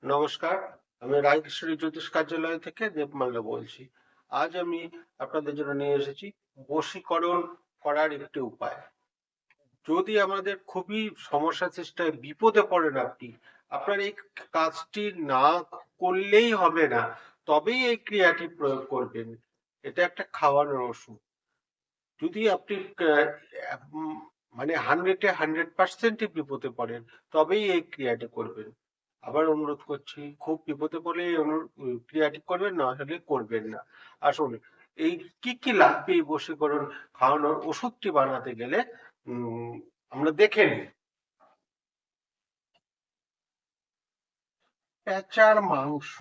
নমস্কার, আমি রায়কিশোরী জ্যোতিষ কার্যালয় থেকে দেবমাল্য বলছি। আজ আমি আপনাদের জন্য নিয়ে এসেছি বশীকরণ করার একটি উপায়। যদি আমাদের খুবই সমস্যা সৃষ্টি হয়, বিপদে পড়েন আপনি, আপনার এই কাজটি না করলেই হবে না, তবেই এই ক্রিয়াটি প্রয়োগ করবেন। এটা একটা খাওয়ানোর ওষুধ। যদি আপনি মানে 100% বিপদে পড়েন, তবেই এই ক্রিয়াটি করবেন। আবার অনুরোধ করছি, খুব বিপদে পড়লে এই ক্রিয়াটি করবেন, না হলে করবেন না। আসুন, এই কি কি লাগবে এই বশীকরণ খাওয়ানোর ওষুধটি বানাতে গেলে আমরা দেখে নিই। পেঁচার মাংস,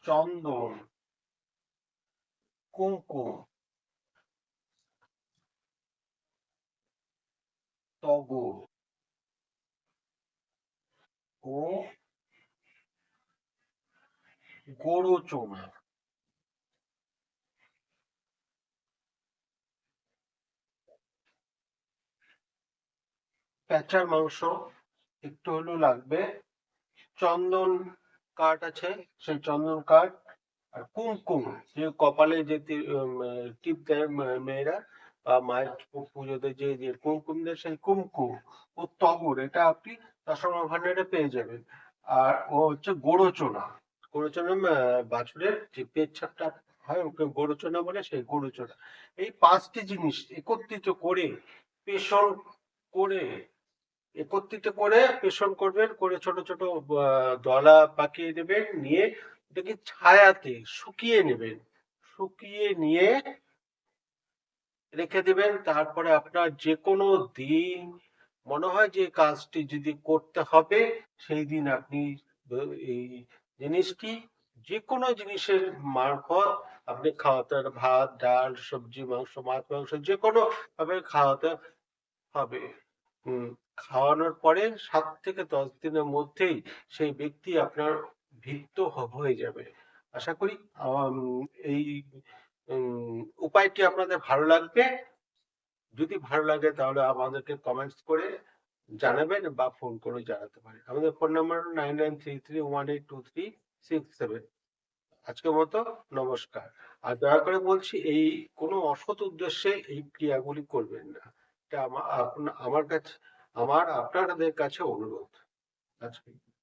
চন্দন, কুমকুম, তগর ও গোরচনা। পেঁচার মাংস একটু হলেও লাগবে, চন্দন কাঠ আছে, সেই চন্দন কাঠ, আর কুমকুম, যে কপালে যে টিপ দেয় মেয়েরা, বা মায়ের পুজোতে যে যে কুমকুম দেয়, সেই কুমকুম ও তগর, এটা আপনি দশমা ভান্ডারে পেয়ে যাবেন। আর ও হচ্ছে গোরচনা। গোরচনা বাছুরের যে পেচ্ছাপটা হয়, ওকে গোরচনা বলে, সেই গোরচনা। এই পাঁচটি জিনিস একত্রিত করে, পেষণ করে, পেষণ করবেন, করে ছোট ছোট দলা পাকিয়ে দেবেন, নিয়ে এটাকে ছায়াতে শুকিয়ে নেবেন। শুকিয়ে নিয়ে রেখে দিবেন। তারপরে আপনার যে কোনো দিন মনে হয় যে কাজটি যদি করতে হবে, সেই দিন আপনি এই জিনিসটি, যে কোনো জিনিসের মারফত আপনি খাওয়াতে, ভাত, ডাল, সবজি, মাংস, মাছ, মাংস, যে কোনো ভাবে খাওয়াতে হবে। উম, খাওয়ানোর পরে 7 থেকে 10 দিনের মধ্যেই সেই ব্যক্তি আপনার ভৃত্য হয়ে যাবে। আশা করি আম, এই উপায়টি আপনাদের ভালো লাগবে। যদি ভালো লাগে তাহলে আমাদেরকে কমেন্টস করে জানাবেন, বা ফোন করে জানাতে পারেন। আমাদের ফোন নাম্বার 9933182367। আজকের মতো নমস্কার। আর দয়া করে বলছি, এই কোনো অসৎ উদ্দেশ্যে এই ক্রিয়াগুলি করবেন না। এটা আমার কাছে, আপনাদের কাছে অনুরোধ। আজকে